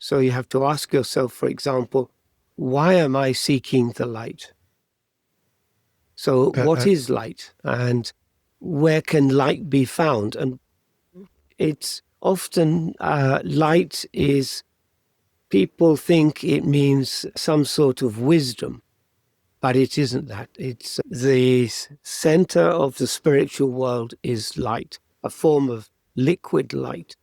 So you have to ask yourself, for example, why am I seeking the light? So what is light, and where can light be found? And it's often light is, people think it means some sort of wisdom, but it isn't that. It's the center of the spiritual world is light, a form of liquid light.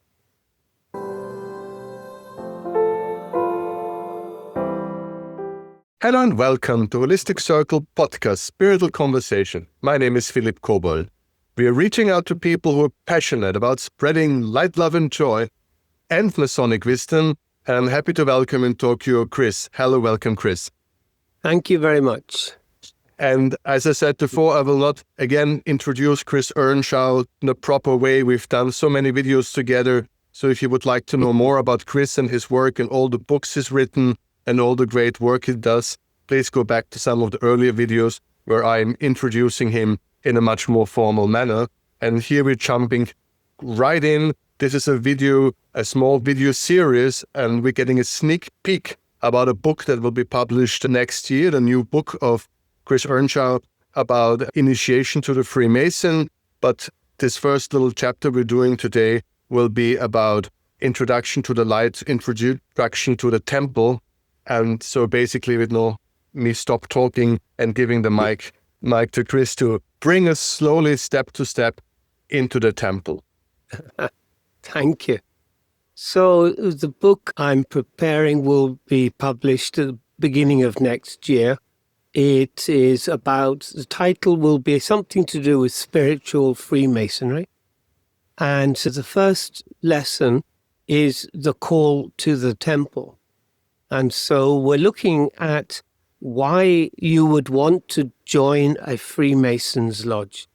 Hello and welcome to Holistic Circle Podcast Spiritual Conversation. My name is Philipp Kobald. We are reaching out to people who are passionate about spreading light, love and joy and Masonic wisdom. And I'm happy to welcome in Tokyo Chris. Hello, welcome Chris. Thank you very much. And as I said before, I will not again introduce Chris Earnshaw in a proper way. We've done so many videos together. So if you would like to know more about Chris and his work and all the books he's written and all the great work he does, please go back to some of the earlier videos where I'm introducing him in a much more formal manner. And here we're jumping right in. This is a small video series, and we're getting a sneak peek about a book that will be published next year, the new book of Chris Earnshaw about initiation to the Freemason. But this first little chapter we're doing today will be about introduction to the light, introduction to the temple. And so basically with me stop talking and giving the mic to Chris to bring us slowly, step to step, into the temple. Thank you. So the book I'm preparing will be published at the beginning of next year. It is about, the title will be something to do with Spiritual Freemasonry. And so the first lesson is the call to the temple. And so we're looking at why you would want to join a Freemason's lodge.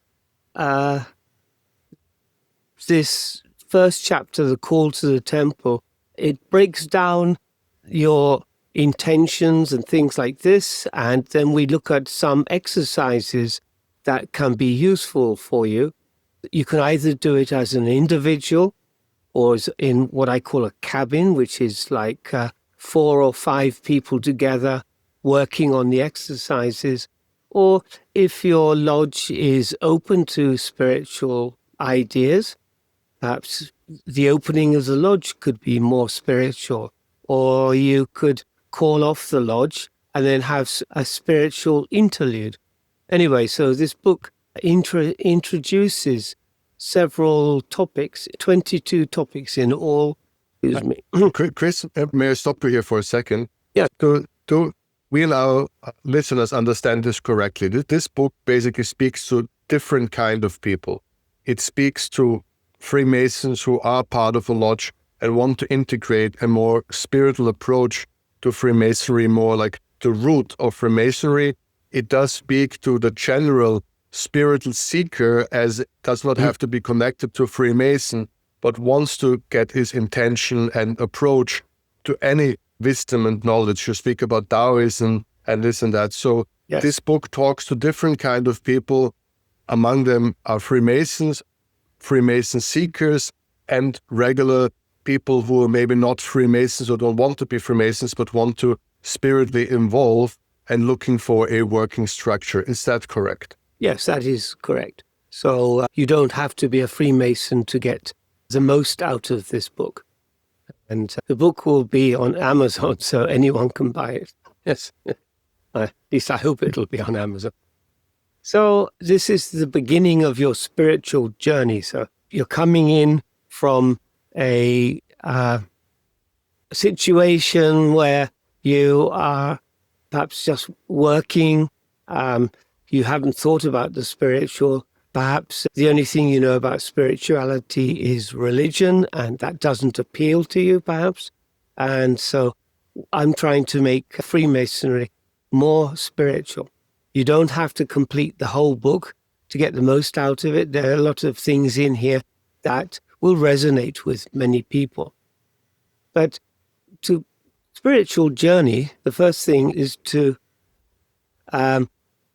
This first chapter, the call to the temple, it breaks down your intentions and things like this. And then we look at some exercises that can be useful for you. You can either do it as an individual or as in what I call a cabin, which is like 4 or 5 people together working on the exercises, or if your lodge is open to spiritual ideas, perhaps the opening of the lodge could be more spiritual, or you could call off the lodge and then have a spiritual interlude. Anyway, so this book introduces several topics, 22 topics in all. Excuse me. Chris, may I stop you here for a second? Yeah. To we and our listeners understand this correctly. This book basically speaks to different kind of people. It speaks to Freemasons who are part of a lodge and want to integrate a more spiritual approach to Freemasonry, more like the root of Freemasonry. It does speak to the general spiritual seeker, as it does not have to be connected to Freemason, but wants to get his intention and approach to any wisdom and knowledge. You speak about Taoism and this and that. So yes, this book talks to different kind of people. Among them are Freemasons, Freemason seekers, and regular people who are maybe not Freemasons or don't want to be Freemasons, but want to spiritually evolve and looking for a working structure. Is that correct? Yes, that is correct. So you don't have to be a Freemason to get the most out of this book. And the book will be on Amazon, so anyone can buy it. Yes, at least I hope it'll be on Amazon. So this is the beginning of your spiritual journey. So you're coming in from a situation where you are perhaps just working. You haven't thought about the spiritual. Perhaps the only thing you know about spirituality is religion, and that doesn't appeal to you, perhaps. And so I'm trying to make Freemasonry more spiritual. You don't have to complete the whole book to get the most out of it. There are a lot of things in here that will resonate with many people. But to spiritual journey, the first thing is to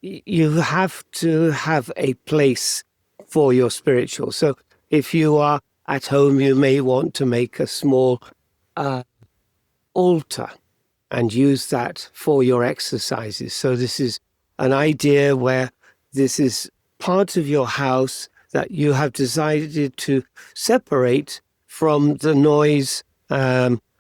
you have to have a place for your spiritual. So if you are at home, you may want to make a small altar and use that for your exercises. So this is an idea where this is part of your house that you have decided to separate from the noise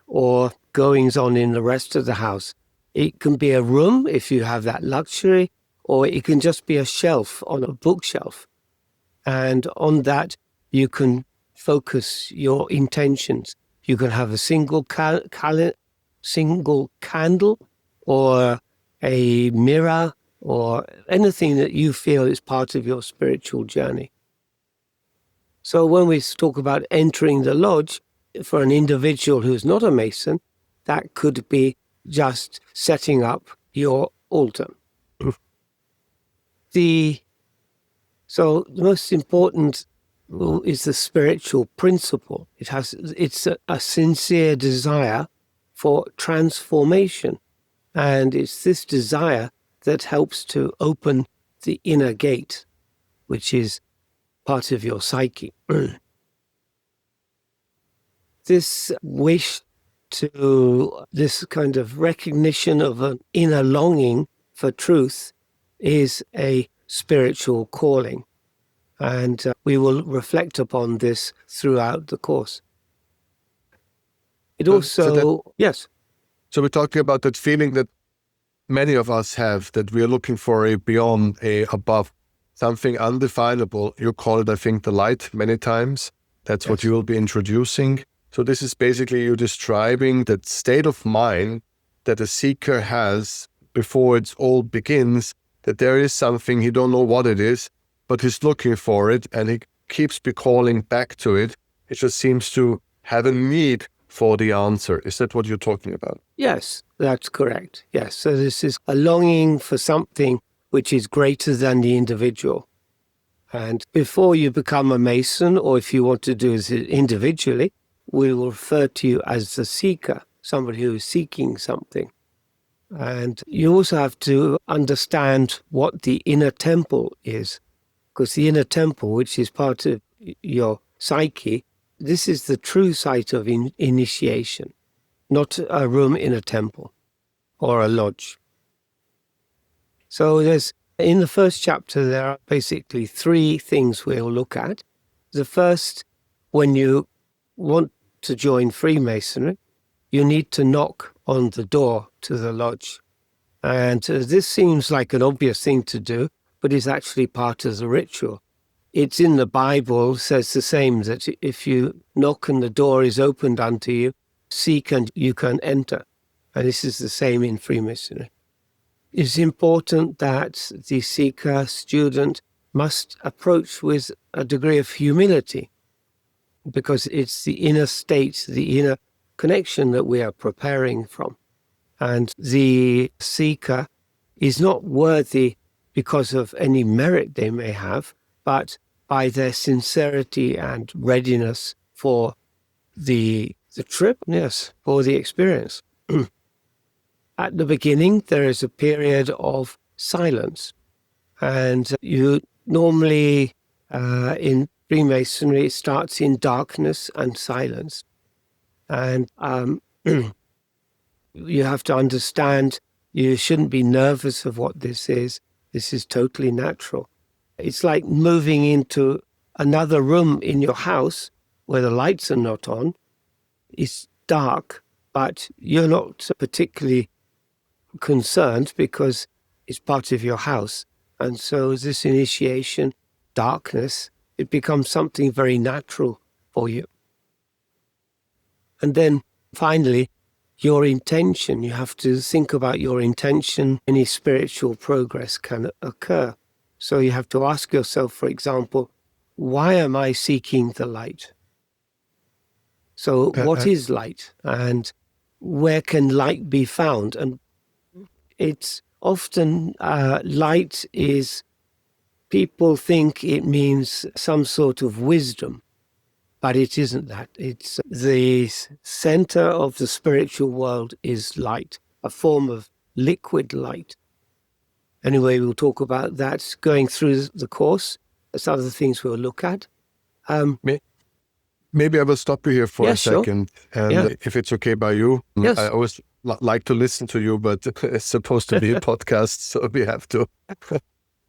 or goings on in the rest of the house. It can be a room if you have that luxury, or it can just be a shelf on a bookshelf. And on that, you can focus your intentions. You can have a single candle or a mirror or anything that you feel is part of your spiritual journey. So when we talk about entering the lodge, for an individual who's not a Mason, that could be just setting up your altar. So the most important is the spiritual principle. It's a sincere desire for transformation. And it's this desire that helps to open the inner gate, which is part of your psyche. This wish to, this kind of recognition of an inner longing for truth is a spiritual calling. And we will reflect upon this throughout the course. It also, yes. So we're talking about that feeling that many of us have, that we are looking for a beyond, a above, something undefinable. You call it, I think, the light many times. That's what you will be introducing. So this is basically you describing that state of mind that a seeker has before it all begins, that there is something, he don't know what it is, but he's looking for it and he keeps be calling back to it. It just seems to have a need for the answer. Is that what you're talking about? Yes, that's correct. Yes. So this is a longing for something which is greater than the individual. And before you become a Mason, or if you want to do it individually, we will refer to you as the seeker, somebody who is seeking something. And you also have to understand what the inner temple is, because the inner temple, which is part of your psyche, this is the true site of initiation, not a room in a temple or a lodge. So in the first chapter, there are basically 3 things we'll look at. The first, when you want to join Freemasonry, you need to knock on the door to the lodge. And this seems like an obvious thing to do, but it's actually part of the ritual. It's in the Bible, says the same, that if you knock and the door is opened unto you, seek and you can enter. And this is the same in Freemasonry. It's important that the seeker, student, must approach with a degree of humility, because it's the inner state, the inner connection that we are preparing from. And the seeker is not worthy because of any merit they may have, but by their sincerity and readiness for the trip, yes, for the experience. At the beginning, there is a period of silence. And you normally, in Freemasonry, it starts in darkness and silence. And you have to understand you shouldn't be nervous of what this is. This is totally natural. It's like moving into another room in your house where the lights are not on. It's dark, but you're not particularly concerned because it's part of your house. And so this initiation, darkness, it becomes something very natural for you. And then finally, your intention. You have to think about your intention. Any spiritual progress can occur. So you have to ask yourself, for example, why am I seeking the light? So what is light, and where can light be found? And it's often light is, people think it means some sort of wisdom, but it isn't that. It's the center of the spiritual world is light, a form of liquid light. Anyway, we'll talk about that going through the course. There's other things we'll look at. Maybe I will stop you here for Yeah, a sure. second. And Yeah. if it's okay by you, Yes. I always like to listen to you, but it's supposed to be a podcast, so we have to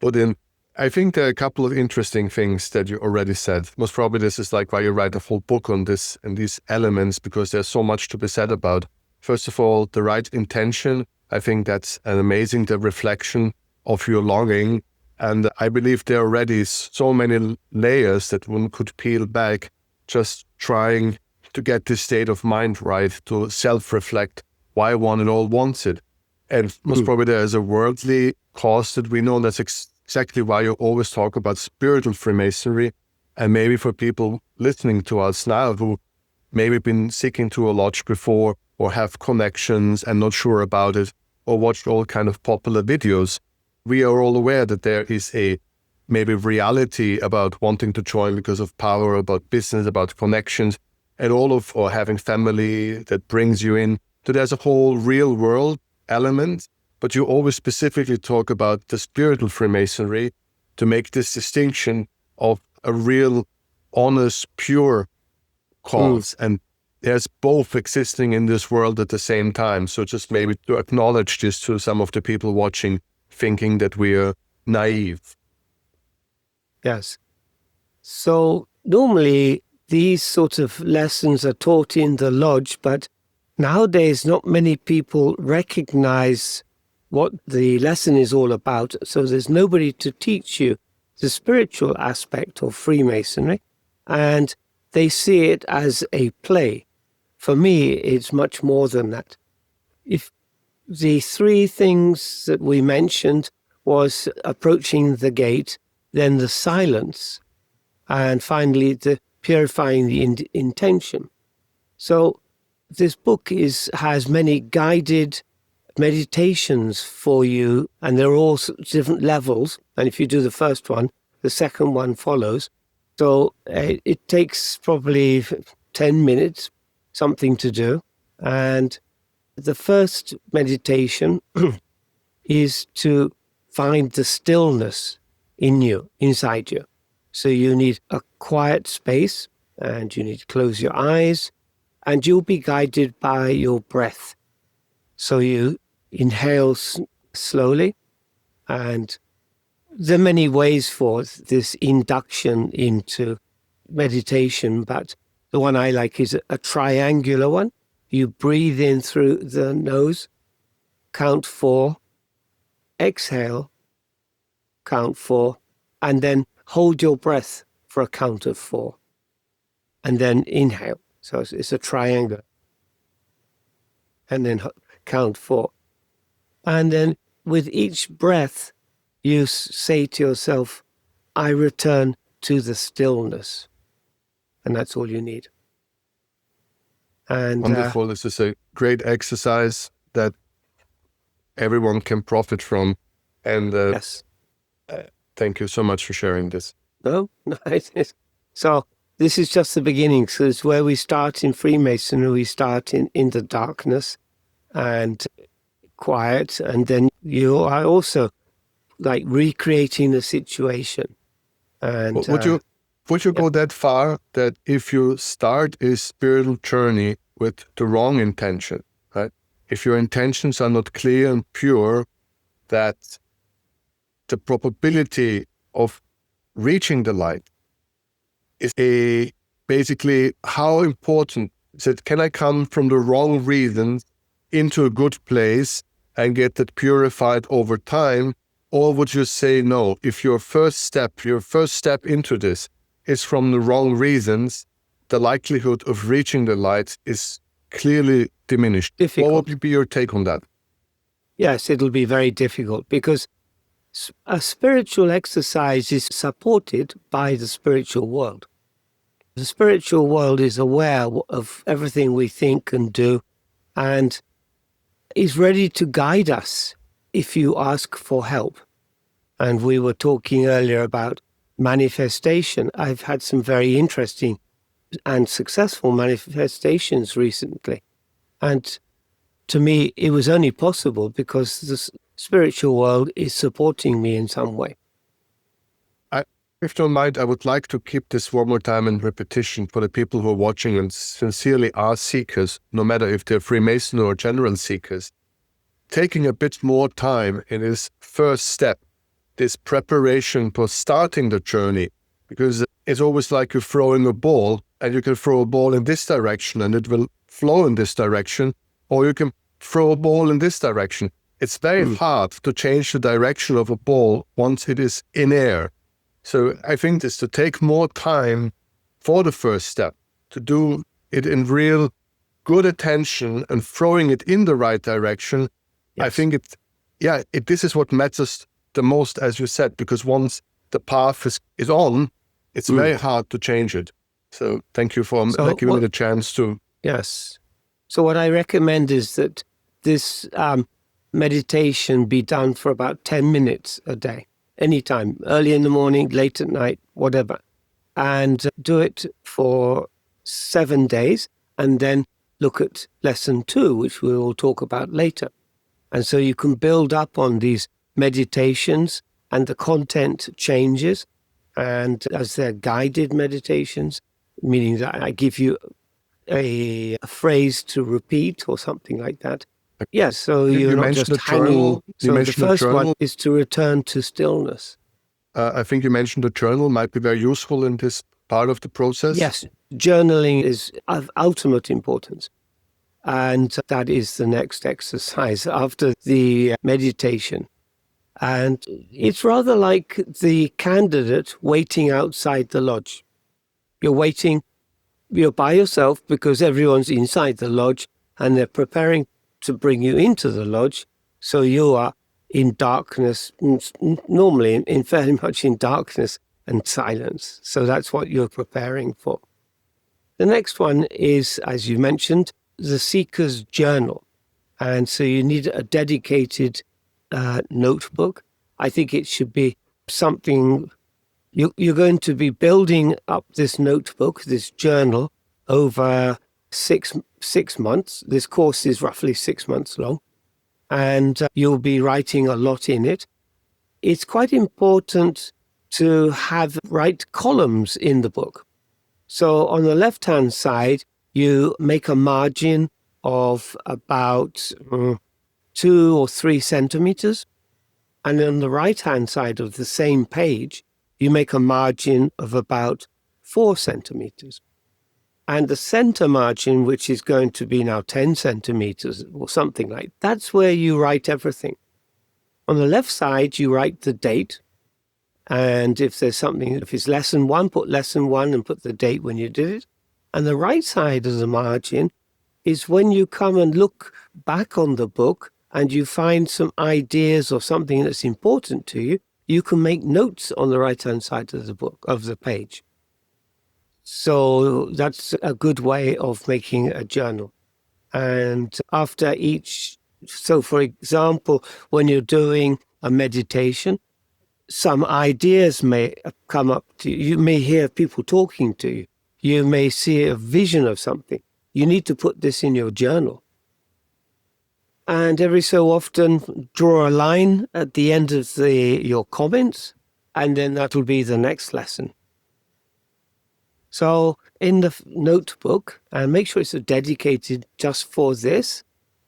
put in. I think there are a couple of interesting things that you already said. Most probably this is like why you write a whole book on this and these elements, because there's so much to be said about. First of all, the right intention. I think that's an amazing reflection of your longing. And I believe there are already so many layers that one could peel back, just trying to get this state of mind right, to self-reflect why one and all wants it. And most probably there is a worldly cause that we know. That's exactly why you always talk about spiritual Freemasonry. And maybe for people listening to us now who maybe been seeking to a lodge before or have connections and not sure about it, or watched all kind of popular videos, we are all aware that there is a maybe reality about wanting to join because of power, about business, about connections, and all of, or having family that brings you in. So there's a whole real world element, but you always specifically talk about the spiritual Freemasonry to make this distinction of a real, honest, pure cause. And there's both existing in this world at the same time. So just maybe to acknowledge this to some of the people watching, thinking that we are naive. Yes. So normally these sort of lessons are taught in the lodge, but nowadays not many people recognize what the lesson is all about. So there's nobody to teach you the spiritual aspect of Freemasonry, and they see it as a play. For me, it's much more than that. If the three things that we mentioned was approaching the gate, then the silence, and finally the purifying the intention. So this book has many guided meditations for you, and they're all different levels. And if you do the first one, the second one follows. So it takes probably 10 minutes, something to do. And the first meditation is to find the stillness in you, inside you. So you need a quiet space, and you need to close your eyes, and you'll be guided by your breath. So you inhale slowly, and there are many ways for this induction into meditation, but the one I like is a triangular one. You breathe in through the nose, count 4, exhale, count 4, and then hold your breath for a count of 4, and then inhale. So it's a triangle. And then count 4. And then with each breath, you say to yourself, I return to the stillness. And that's all you need. And wonderful. This is a great exercise that everyone can profit from. And yes. Thank you so much for sharing this. No, so this is just the beginning. So it's where we start in Freemasonry. We start in the darkness and quiet, and then you are also like recreating the situation. And would you go that far that if you start a spiritual journey with the wrong intention, right? If your intentions are not clear and pure, that the probability of reaching the light is basically how important is it? Can I come from the wrong reasons into a good place and get that purified over time? Or would you say no? If your first step into this is from the wrong reasons, the likelihood of reaching the light is clearly diminished. Difficult. What would be your take on that? Yes, it'll be very difficult because a spiritual exercise is supported by the spiritual world. The spiritual world is aware of everything we think and do and is ready to guide us if you ask for help. And we were talking earlier about manifestation. I've had some very interesting and successful manifestations recently. And to me, it was only possible because the spiritual world is supporting me in some way. If you don't mind, I would like to keep this one more time in repetition for the people who are watching and sincerely are seekers, no matter if they're Freemason or general seekers. Taking a bit more time in this first step, this preparation for starting the journey, because it's always like you're throwing a ball, and you can throw a ball in this direction and it will flow in this direction, or you can throw a ball in this direction. It's very hard to change the direction of a ball once it is in air. So I think it's to take more time for the first step, to do it in real good attention and throwing it in the right direction. Yes. I think this is what matters the most, as you said, because once the path is on, it's very hard to change it. So thank you for giving me the chance to. Yes. So what I recommend is that this meditation be done for about 10 minutes a day. Anytime, early in the morning, late at night, whatever. And do it for 7 days and then look at lesson 2, which we will talk about later. And so you can build up on these meditations and the content changes. And as they're guided meditations, meaning that I give you a phrase to repeat or something like that. Yes, so you're not just hanging. So the first one is to return to stillness. I think you mentioned the journal might be very useful in this part of the process. Yes, journaling is of ultimate importance. And that is the next exercise after the meditation. And it's rather like the candidate waiting outside the lodge. You're by yourself because everyone's inside the lodge and they're preparing to bring you into the lodge. So you are in darkness, normally in fairly much in darkness and silence. So that's what you're preparing for. The next one is, as you mentioned, the Seeker's Journal. And so you need a dedicated notebook. I think it should be something, you're going to be building up this notebook, this journal, over six months. This course is roughly 6 months long, and you'll be writing a lot in it. It's quite important to write columns in the book. So on the left-hand side, you make a margin of about 2 or 3 centimeters. And on the right-hand side of the same page, you make a margin of about 4 centimeters. And the center margin, which is going to be now 10 centimeters or something like that, that's where you write everything. On the left side, you write the date. And if there's something, if it's lesson 1, put lesson 1 and put the date when you did it. And the right side of the margin is when you come and look back on the book and you find some ideas or something that's important to you, you can make notes on the right-hand side of the book, of the page. So that's a good way of making a journal. And after so for example, when you're doing a meditation, some ideas may come up to you. You may hear people talking to you. You may see a vision of something. You need to put this in your journal. And every so often, draw a line at the end of your comments, and then that will be the next lesson. So in the notebook, and make sure it's dedicated just for this,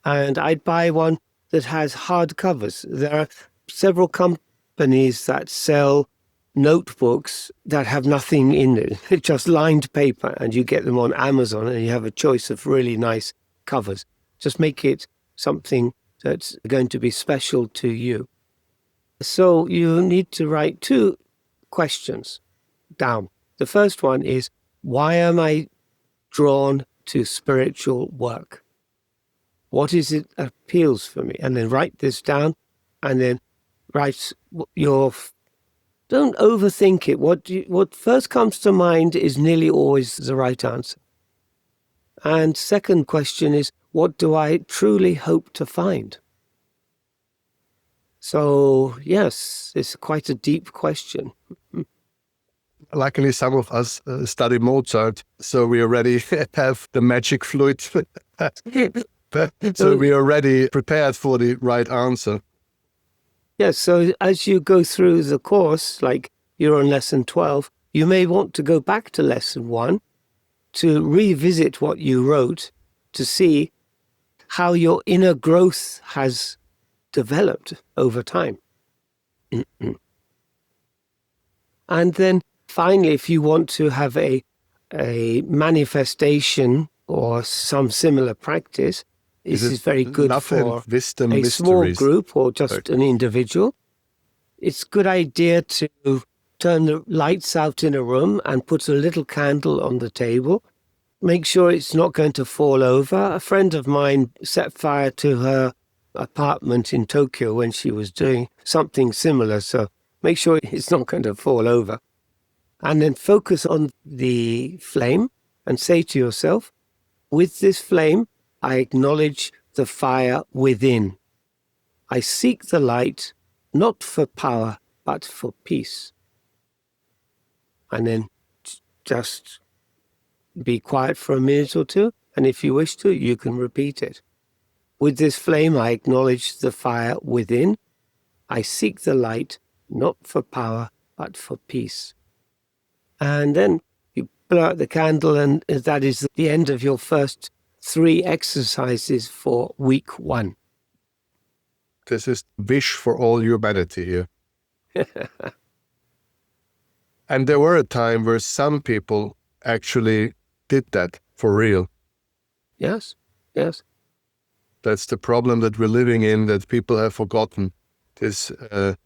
and I'd buy one that has hard covers. There are several companies that sell notebooks that have nothing in it. It's just lined paper, and you get them on Amazon, and you have a choice of really nice covers. Just make it something that's going to be special to you. So you need to write 2 questions down. The first one is, why am I drawn to spiritual work? What is it that appeals for me? And then write this down, and then write don't overthink it. What first comes to mind is nearly always the right answer. And second question is, what do I truly hope to find? So, yes, it's quite a deep question. Luckily, some of us study Mozart, so we already have the magic fluid. So we are already prepared for the right answer. Yes, so as you go through the course, like you're on lesson 12, you may want to go back to lesson 1 to revisit what you wrote to see how your inner growth has developed over time. And then finally, if you want to have a manifestation or some similar practice, this is very good for a small group or just an individual. It's a good idea to turn the lights out in a room and put a little candle on the table. Make sure it's not going to fall over. A friend of mine set fire to her apartment in Tokyo when she was doing something similar, so make sure it's not going to fall over. And then focus on the flame and say to yourself, with this flame, I acknowledge the fire within. I seek the light, not for power, but for peace. And then just be quiet for a minute or two, and if you wish to, you can repeat it. With this flame, I acknowledge the fire within. I seek the light, not for power, but for peace. And then you blow out the candle, and that is the end of your first 3 exercises for week 1. This is wish for all humanity here. And there were a time where some people actually did that for real. Yes. That's the problem that we're living in, that people have forgotten this a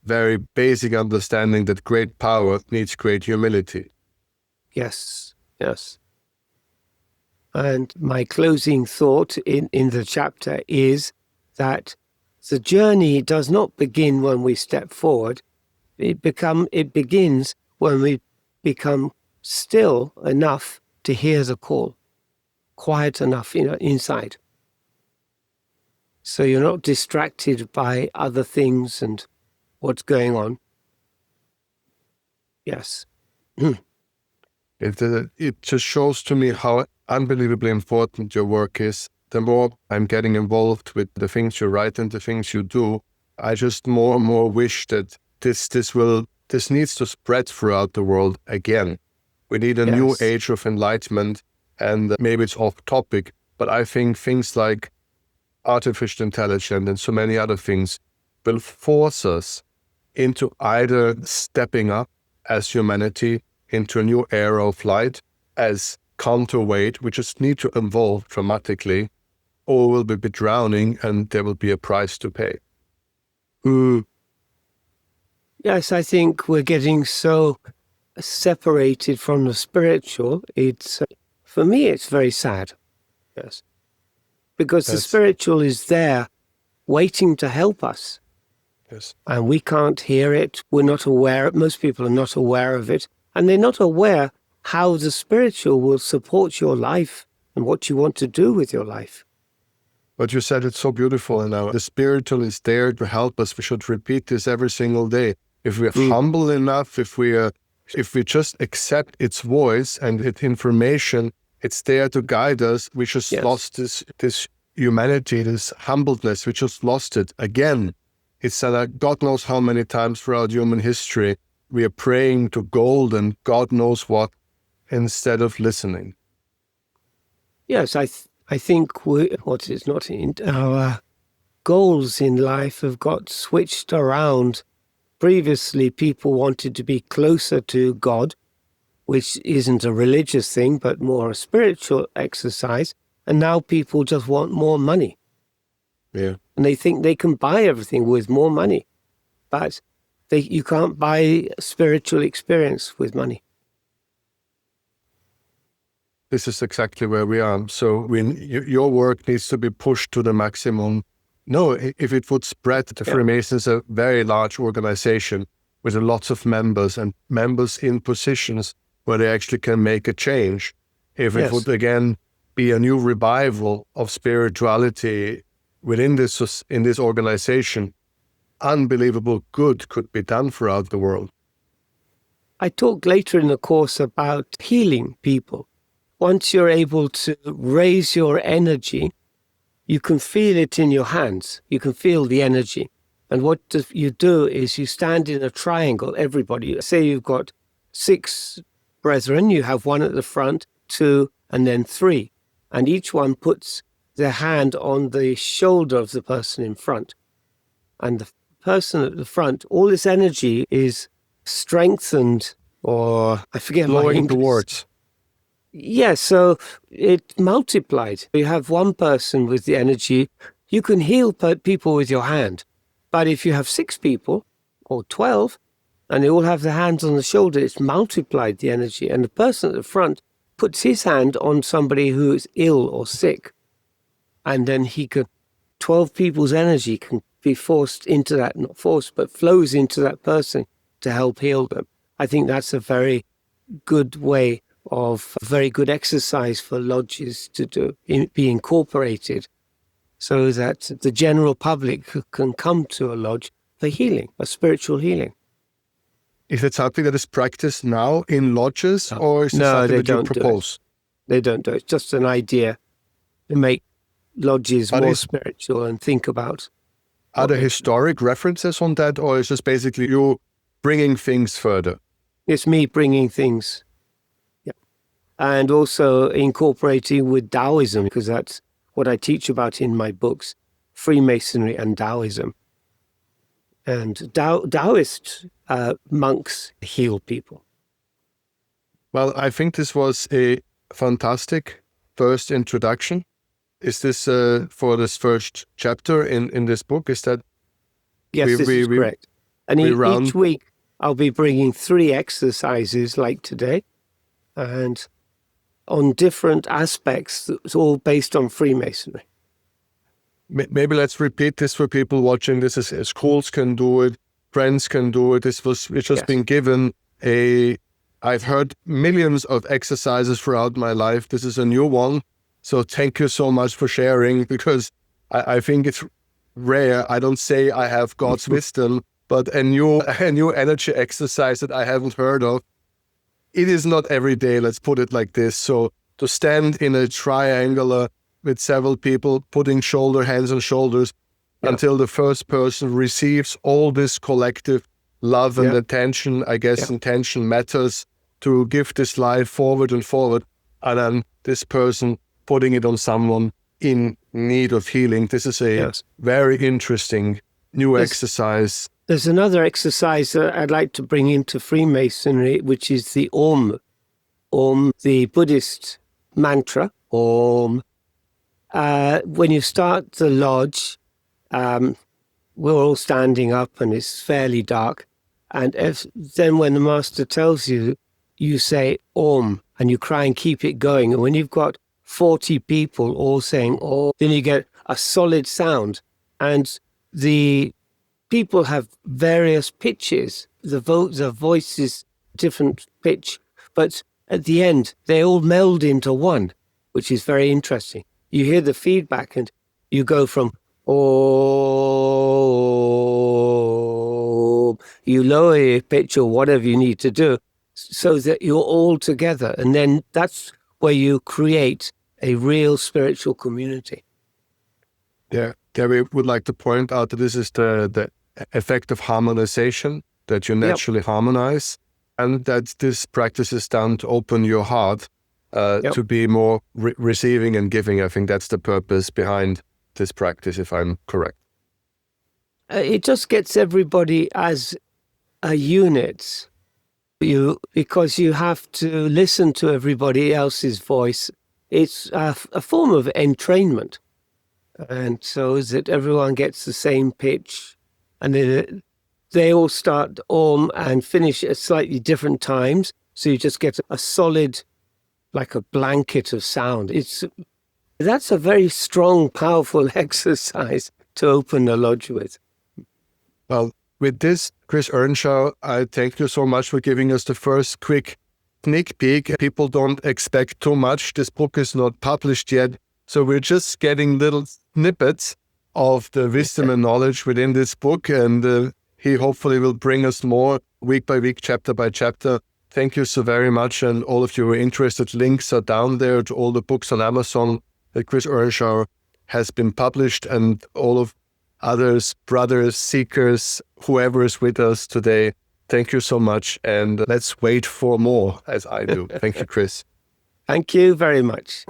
very basic understanding that great power needs great humility. Yes. And my closing thought in the chapter is that the journey does not begin when we step forward. It begins when we become still enough to hear the call, quiet enough inside. So you're not distracted by other things and what's going on. Yes. It just shows to me how unbelievably important your work is. The more I'm getting involved with the things you write and the things you do, I just more and more wish that this needs to spread throughout the world again. We need a new age of enlightenment, and maybe it's off topic, but I think things like artificial intelligence and so many other things will force us into either stepping up as humanity into a new era of light, as counterweight. We just need to evolve dramatically, or we'll be drowning and there will be a price to pay. Yes, I think we're getting so separated from the spiritual. It's for me, it's very sad. Yes, because the spiritual is there, waiting to help us. Yes, and we can't hear it. We're not aware. Most people are not aware of it, and they're not aware how the spiritual will support your life and what you want to do with your life. But you said it's so beautiful, and now the spiritual is there to help us. We should repeat this every single day. If we're humble enough, if we just accept its voice and its information, it's there to guide us. We just lost this humanity, this humbleness. We just lost it again. It's that God knows how many times throughout human history we are praying to gold and God knows what instead of listening. Yes, I think our goals in life have got switched around. Previously, people wanted to be closer to God, which isn't a religious thing, but more a spiritual exercise. And now people just want more money. Yeah. And they think they can buy everything with more money. But you can't buy spiritual experience with money. This is exactly where we are. So your work needs to be pushed to the maximum. No, if it would spread, the Freemasons are a very large organization with lots of members and members in positions where they actually can make a change. If it would again be a new revival of spirituality within this organization, unbelievable good could be done throughout the world. I talk later in the course about healing people. Once you're able to raise your energy, you can feel it in your hands. You can feel the energy. And what you do is you stand in a triangle, everybody. Say you've got 6 brethren, you have 1 at the front, 2, and then 3. And each one puts their hand on the shoulder of the person in front. And the person at the front, all this energy is strengthened, or I forget my Flowing English. towards. Yes, so it multiplied. You have one person with the energy, you can heal people with your hand. But if you have 6 people or 12 and they all have their hands on the shoulder, it's multiplied the energy. And the person at the front puts his hand on somebody who is ill or sick. And then 12 people's energy can be forced into that, not forced, but flows into that person to help heal them. I think that's a very good way of a very good exercise for lodges to do, be incorporated, so that the general public can come to a lodge for healing, a spiritual healing. Is it something that is practiced now in lodges, or is it something that you propose? They don't do it. It's just an idea to make lodges more spiritual and think about. Are there historic references on that, or is this basically you bringing things further? It's me bringing things. Yeah. And also incorporating with Taoism, because that's what I teach about in my books, Freemasonry and Taoism. And Taoist monks heal people. Well, I think this was a fantastic first introduction. Is this for this first chapter in this book? Is that? Yes, this is correct. And each week I'll be bringing 3 exercises like today, and on different aspects. It's all based on Freemasonry. Maybe let's repeat this for people watching. This is schools can do it, friends can do it. It's just been given I've heard millions of exercises throughout my life. This is a new one. So thank you so much for sharing, because I think it's rare. I don't say I have God's wisdom, but a new energy exercise that I haven't heard of. It is not every day, let's put it like this. So to stand in a triangular with several people, putting hands on shoulders, until the first person receives all this collective love and attention. I guess intention matters to give this life forward and forward. And then this person putting it on someone in need of healing. This is a very interesting new exercise. There's another exercise that I'd like to bring into Freemasonry, which is the Om. Om, the Buddhist mantra, Om. When you start the lodge, we're all standing up and it's fairly dark. And then when the master tells you, you say Om, and you cry and keep it going. And when you've got 40 people all saying Om, then you get a solid sound. And the people have various pitches. The voice is different pitch, but at the end, they all meld into one, which is very interesting. You hear the feedback and you go from oh, you lower your pitch or whatever you need to do so that you're all together. And then that's where you create a real spiritual community. There we would like to point out that this is the effect of harmonization, that you naturally harmonize, and that this practice is done to open your heart to be more receiving and giving. I think that's the purpose behind this practice, if I'm correct. It just gets everybody as a unit, because you have to listen to everybody else's voice. It's a form of entrainment, and so that everyone gets the same pitch, and then they all start Om and finish at slightly different times, so you just get a solid, like a blanket of sound. That's a very strong, powerful exercise to open a lodge with. Well, with this, Chris Earnshaw, I thank you so much for giving us the first quick sneak peek. People don't expect too much. This book is not published yet, so we're just getting little snippets of the wisdom and knowledge within this book, and he hopefully will bring us more week by week, chapter by chapter. Thank you so very much, and all of you who are interested, links are down there to all the books on Amazon that Chris Earnshaw has been published, and all of others, brothers, seekers, whoever is with us today. Thank you so much. And let's wait for more, as I do. Thank you, Chris. Thank you very much.